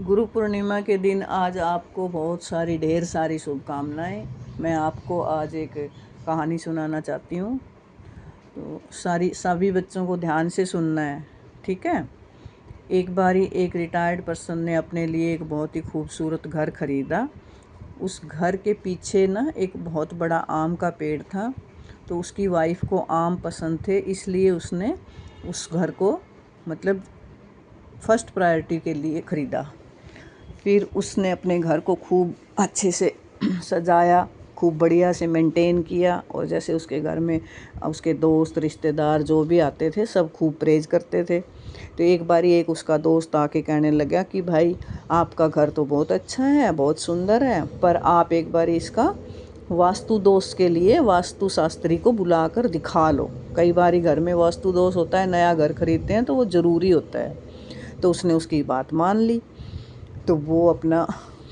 गुरु पूर्णिमा के दिन आज आपको बहुत सारी ढेर सारी शुभकामनाएं। मैं आपको आज एक कहानी सुनाना चाहती हूँ। तो सभी बच्चों को ध्यान से सुनना है, ठीक है। एक बारी एक रिटायर्ड पर्सन ने अपने लिए एक बहुत ही खूबसूरत घर खरीदा। उस घर के पीछे ना एक बहुत बड़ा आम का पेड़ था। तो उसकी वाइफ को आम पसंद थे, इसलिए उसने उस घर को मतलब फर्स्ट प्रायोरिटी के लिए ख़रीदा। फिर उसने अपने घर को खूब अच्छे से सजाया, खूब बढ़िया से मेंटेन किया। और जैसे उसके घर में उसके दोस्त रिश्तेदार जो भी आते थे सब खूब प्रेज करते थे। तो एक बारी एक उसका दोस्त आके कहने लगा कि भाई आपका घर तो बहुत अच्छा है, बहुत सुंदर है, पर आप एक बारी इसका वास्तु दोष के लिए वास्तु शास्त्री को बुलाकर दिखा लो। कई बारी घर में वास्तु दोष होता है, नया घर खरीदते हैं तो वो ज़रूरी होता है। तो उसने उसकी बात मान ली। तो वो अपना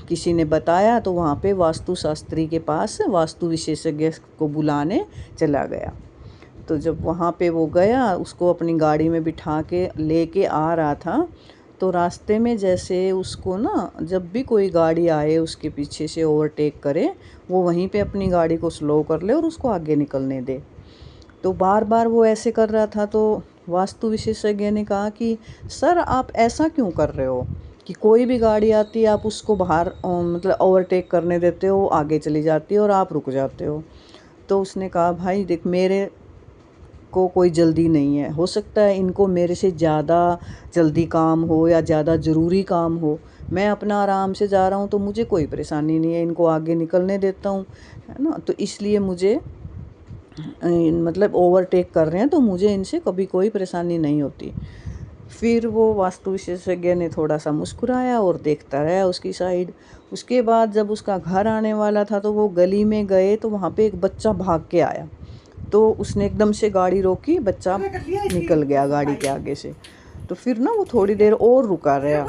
किसी ने बताया तो वहाँ पे वास्तु शास्त्री के पास वास्तु विशेषज्ञ को बुलाने चला गया। तो जब वहाँ पे वो गया, उसको अपनी गाड़ी में बिठा के लेके आ रहा था, तो रास्ते में जैसे उसको ना जब भी कोई गाड़ी आए उसके पीछे से ओवरटेक करे, वो वहीं पे अपनी गाड़ी को स्लो कर ले और उसको आगे निकलने दे। तो बार बार वो ऐसे कर रहा था। तो वास्तु विशेषज्ञ ने कहा कि सर आप ऐसा क्यों कर रहे हो कि कोई भी गाड़ी आती है आप उसको बाहर मतलब ओवरटेक करने देते हो, आगे चली जाती है और आप रुक जाते हो। तो उसने कहा भाई देख, मेरे को कोई जल्दी नहीं है, हो सकता है इनको मेरे से ज़्यादा जल्दी काम हो या ज़्यादा ज़रूरी काम हो। मैं अपना आराम से जा रहा हूँ तो मुझे कोई परेशानी नहीं है, इनको आगे निकलने देता हूँ, है ना। तो इसलिए मुझे मतलब ओवरटेक कर रहे हैं तो मुझे इनसे कभी कोई परेशानी नहीं होती। फिर वो वास्तु विशेषज्ञ ने थोड़ा सा मुस्कुराया और देखता रहा उसकी साइड। उसके बाद जब उसका घर आने वाला था तो वो गली में गए तो वहाँ पे एक बच्चा भाग के आया। तो उसने एकदम से गाड़ी रोकी, बच्चा निकल गया गाड़ी के आगे से। तो फिर ना वो थोड़ी देर और रुका रहा,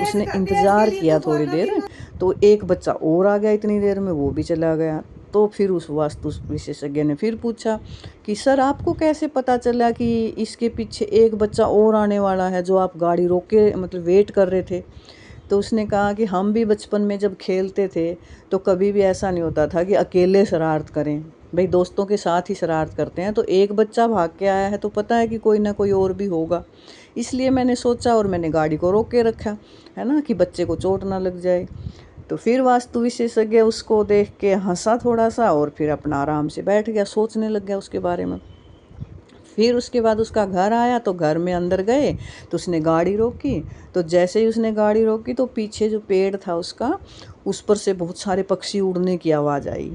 उसने इंतज़ार किया थोड़ी देर। तो एक बच्चा और आ गया, इतनी देर में वो भी चला गया। तो फिर उस वास्तु विशेषज्ञ ने फिर पूछा कि सर आपको कैसे पता चला कि इसके पीछे एक बच्चा और आने वाला है जो आप गाड़ी रोक के मतलब वेट कर रहे थे। तो उसने कहा कि हम भी बचपन में जब खेलते थे तो कभी भी ऐसा नहीं होता था कि अकेले शरारत करें, भाई दोस्तों के साथ ही शरारत करते हैं। तो एक बच्चा भाग के आया है तो पता है कि कोई ना कोई और भी होगा, इसलिए मैंने सोचा और मैंने गाड़ी को रोक के रखा, है ना, कि बच्चे को चोट ना लग जाए। तो फिर वास्तु विशेषज्ञ उसको देख के हंसा थोड़ा सा और फिर अपना आराम से बैठ गया, सोचने लग गया उसके बारे में। फिर उसके बाद उसका घर आया तो घर में अंदर गए तो उसने गाड़ी रोकी। तो जैसे ही उसने गाड़ी रोकी तो पीछे जो पेड़ था उसका, उस पर से बहुत सारे पक्षी उड़ने की आवाज़ आई।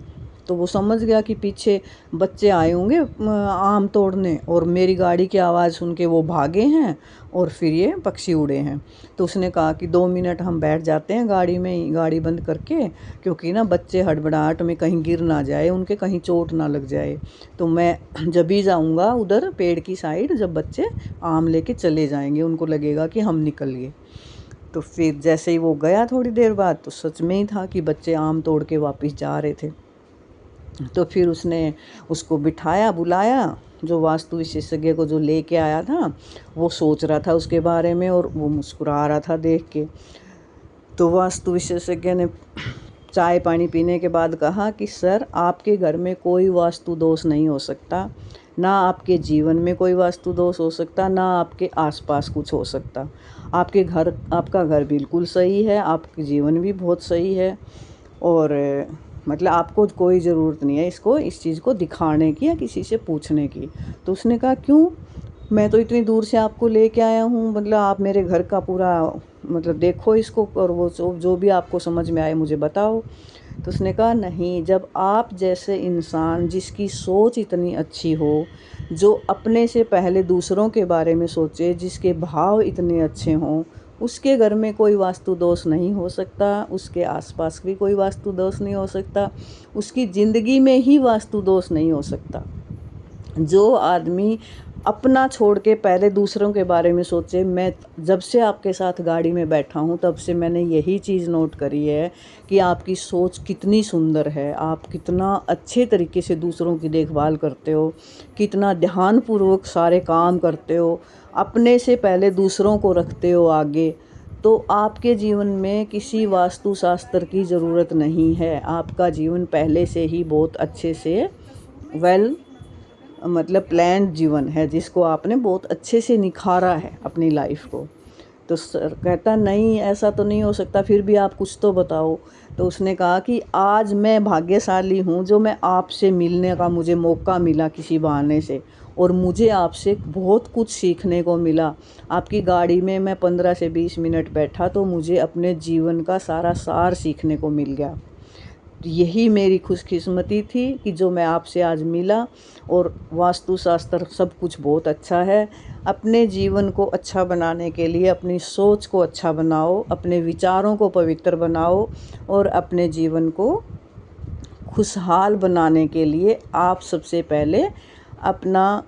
तो वो समझ गया कि पीछे बच्चे आए होंगे आम तोड़ने, और मेरी गाड़ी की आवाज़ सुन के वो भागे हैं और फिर ये पक्षी उड़े हैं। तो उसने कहा कि 2 मिनट हम बैठ जाते हैं गाड़ी में ही, गाड़ी बंद करके, क्योंकि ना बच्चे हड़बड़ाहट में कहीं गिर ना जाए, उनके कहीं चोट ना लग जाए। तो मैं जब भी जाऊंगा उधर पेड़ की साइड, जब बच्चे आम लेके चले जाएंगे उनको लगेगा कि हम निकल गए। तो फिर जैसे ही वो गया थोड़ी देर बाद तो सच में ही था कि बच्चे आम तोड़ के वापस जा रहे थे। तो फिर उसने उसको बिठाया, बुलाया, जो वास्तु विशेषज्ञ को जो लेके आया था वो सोच रहा था उसके बारे में और वो मुस्कुरा रहा था देख के। तो वास्तु विशेषज्ञ ने चाय पानी पीने के बाद कहा कि सर आपके घर में कोई वास्तु दोष नहीं हो सकता, ना आपके जीवन में कोई वास्तु दोष हो सकता, ना आपके आसपास कुछ हो सकता। आपका घर बिल्कुल सही है, आपके जीवन भी बहुत सही है, और मतलब आपको कोई ज़रूरत नहीं है इस चीज़ को दिखाने की या किसी से पूछने की। तो उसने कहा क्यों, मैं तो इतनी दूर से आपको लेके आया हूँ, मतलब आप मेरे घर का पूरा मतलब देखो इसको, और वो जो भी आपको समझ में आए मुझे बताओ। तो उसने कहा नहीं, जब आप जैसे इंसान जिसकी सोच इतनी अच्छी हो, जो अपने से पहले दूसरों के बारे में सोचे, जिसके भाव इतने अच्छे हों, उसके घर में कोई वास्तु दोष नहीं हो सकता, उसके आसपास भी कोई वास्तु दोष नहीं हो सकता, उसकी ज़िंदगी में ही वास्तु दोष नहीं हो सकता। जो आदमी अपना छोड़ के पहले दूसरों के बारे में सोचे, मैं जब से आपके साथ गाड़ी में बैठा हूँ तब से मैंने यही चीज़ नोट करी है कि आपकी सोच कितनी सुंदर है, आप कितना अच्छे तरीके से दूसरों की देखभाल करते हो, कितना ध्यानपूर्वक सारे काम करते हो, अपने से पहले दूसरों को रखते हो आगे। तो आपके जीवन में किसी वास्तुशास्त्र की ज़रूरत नहीं है। आपका जीवन पहले से ही बहुत अच्छे से मतलब प्लान्ड जीवन है, जिसको आपने बहुत अच्छे से निखारा है अपनी लाइफ को। तो सर कहता नहीं ऐसा तो नहीं हो सकता, फिर भी आप कुछ तो बताओ। तो उसने कहा कि आज मैं भाग्यशाली हूँ जो मैं आपसे मिलने का मुझे मौका मिला किसी बहाने से, और मुझे आपसे बहुत कुछ सीखने को मिला। आपकी गाड़ी में मैं 15 से 20 मिनट बैठा तो मुझे अपने जीवन का सारा सार सीखने को मिल गया। यही मेरी खुशकिस्मती थी कि जो मैं आपसे आज मिला, और वास्तुशास्त्र सब कुछ बहुत अच्छा है। अपने जीवन को अच्छा बनाने के लिए अपनी सोच को अच्छा बनाओ, अपने विचारों को पवित्र बनाओ, और अपने जीवन को खुशहाल बनाने के लिए आप सबसे पहले अपना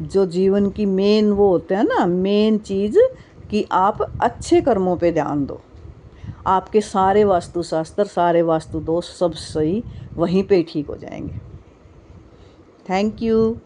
जो जीवन की मेन वो होते हैं ना, मेन चीज़ कि आप अच्छे कर्मों पे ध्यान दो। आपके सारे वास्तुशास्त्र, सारे वास्तु दोष सब सही वहीं पे ठीक हो जाएंगे। Thank you.